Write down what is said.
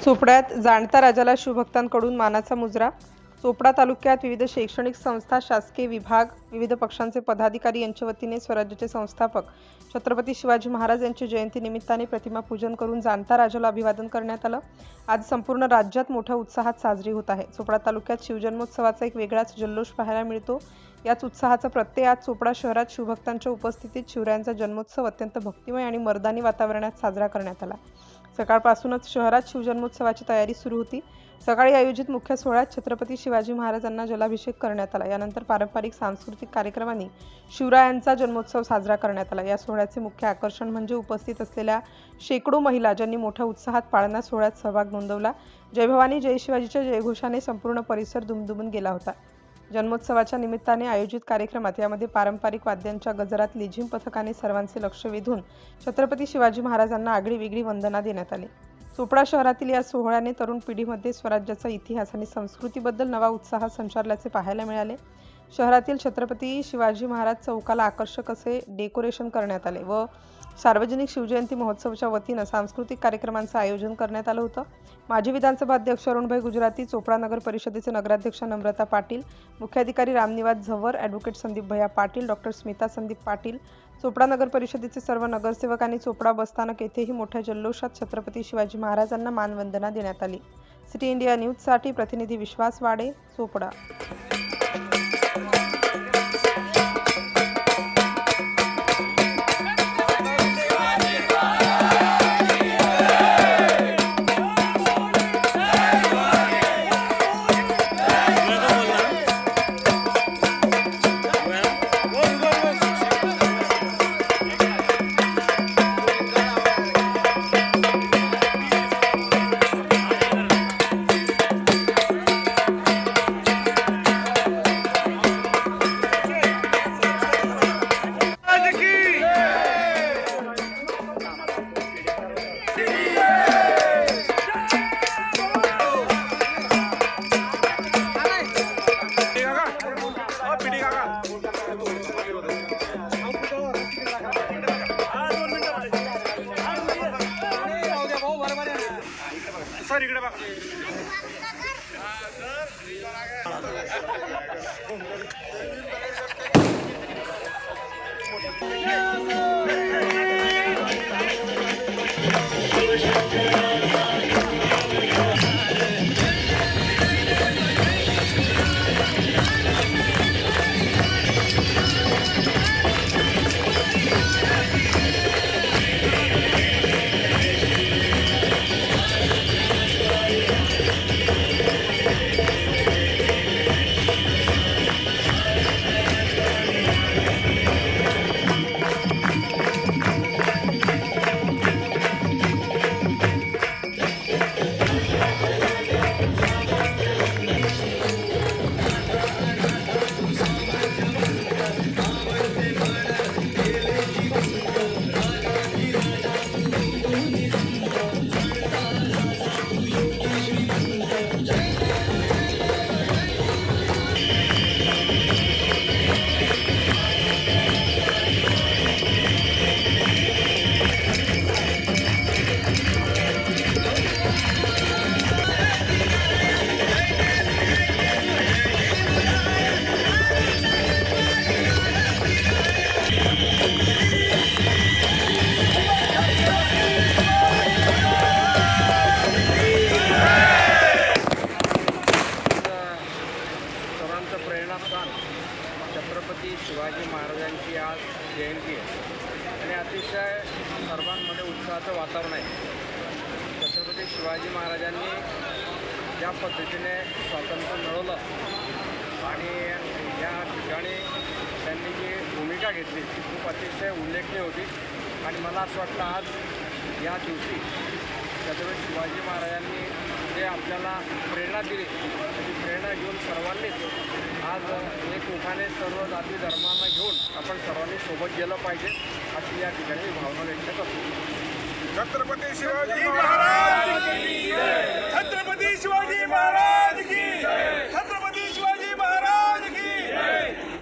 चोपड्यात जाणता राजाला शिवभक्तांकडून मानाचा मुजरा। चोपडा तालुक्यात विविध शैक्षणिक संस्था, शासकीय विभाग, विविध पक्षांचे पदाधिकारी यांच्या वतीने स्वराज्याचे संस्थापक छत्रपती शिवाजी महाराज यांची जयंती निमित्ताने प्रतिमा पूजन करून जाणता राजाला अभिवादन करण्यात आलं। आज संपूर्ण राज्यात मोठ्या उत्साहात साजरी होत आहे। चोपडा तालुक्यात शिवजन्मोत्सवाचा एक वेगळाच जल्लोष पाहायला मिळतो। याच उत्साहाचा प्रत्यय आज चोपडा शहरात शिवभक्तांच्या उपस्थितीत शिवरायांचा जन्मोत्सव अत्यंत भक्तिमय आणि मर्दानी वातावरणात साजरा करण्यात आला। सकाळपासूनच शहरात शिवजन्मोत्सवाची तयारी सुरू होती। सकाळी आयोजित मुख्य सोहळ्यात छत्रपती शिवाजी महाराजांना जलाभिषेक करण्यात आला। यानंतर पारंपरिक सांस्कृतिक कार्यक्रमांनी शिवरायांचा जन्मोत्सव साजरा करण्यात आला। या सोहळ्याचे मुख्य आकर्षण म्हणजे उपस्थित असलेल्या शेकडो महिला, ज्यांनी मोठ्या उत्साहात पाळणा सोहळ्यात सहभाग नोंदवला। जय भवानी जय शिवाजीच्या जयघोषाने संपूर्ण परिसर दुमदुमून गेला होता। जन्मोत्सवाच्या निमित्ताने आयोजित कार्यक्रमात यामध्ये पारंपरिक वाद्यांच्या गजरात लेझिम पथकाने सर्वांचे लक्ष वेधून छत्रपती शिवाजी महाराजांना आगळीवेगळी वंदना देण्यात आली। चोपडा शहरातील या सोहळ्याने तरुण पिढीमध्ये स्वराज्याचा इतिहास आणि संस्कृतीबद्दल नवा उत्साह संचारल्याचे पाहायला मिळाले। शहरातील छत्रपती शिवाजी महाराज चौकाला आकर्षक असे डेकोरेशन करण्यात आले व सार्वजनिक शिवजयंती महोत्सवाच्या वतीने सांस्कृतिक कार्यक्रमांचे आयोजन करण्यात आलं होतं। माजी विधानसभा अध्यक्ष अरुणभाई गुजराती, चोपडा नगर परिषदेचे नगराध्यक्ष नम्रता पाटील, मुख्याधिकारी रामनिवास झंवर, ॲडव्होकेट संदीप भैया पाटील, डॉक्टर स्मिता संदीप पाटील, चोपडा नगर परिषदेचे सर्व नगरसेवक आणि चोपडा बसस्थानक येथेही मोठ्या जल्लोषात छत्रपती शिवाजी महाराजांना मानवंदना देण्यात आली। सिटी इंडिया न्यूजसाठी प्रतिनिधी विश्वास वाडे, चोपडा। सर इकडे बघा। छत्रपती शिवाजी महाराजांची आज जयंती आहे आणि अतिशय सर्वांमध्ये उत्साहाचं वातावरण आहे। छत्रपती शिवाजी महाराजांनी ज्या पद्धतीने स्वातंत्र्य मिळवलं आणि या ठिकाणी त्यांनी जी भूमिका घेतली ती खूप अतिशय उल्लेखनीय होती आणि मला असं वाटतं आज या दिवशी छत्रपती शिवाजी महाराजांनी जे आपल्याला प्रेरणा दिली ती प्रेरणा घेऊन सर्वांनीच आज एक मुखाने सर्व जाती धर्मांना घेऊन आपण सर्वांनी सोबत गेलं पाहिजे अशी या ठिकाणी भावना व्यक्त करतो। छत्रपती शिवाजी महाराज की जय।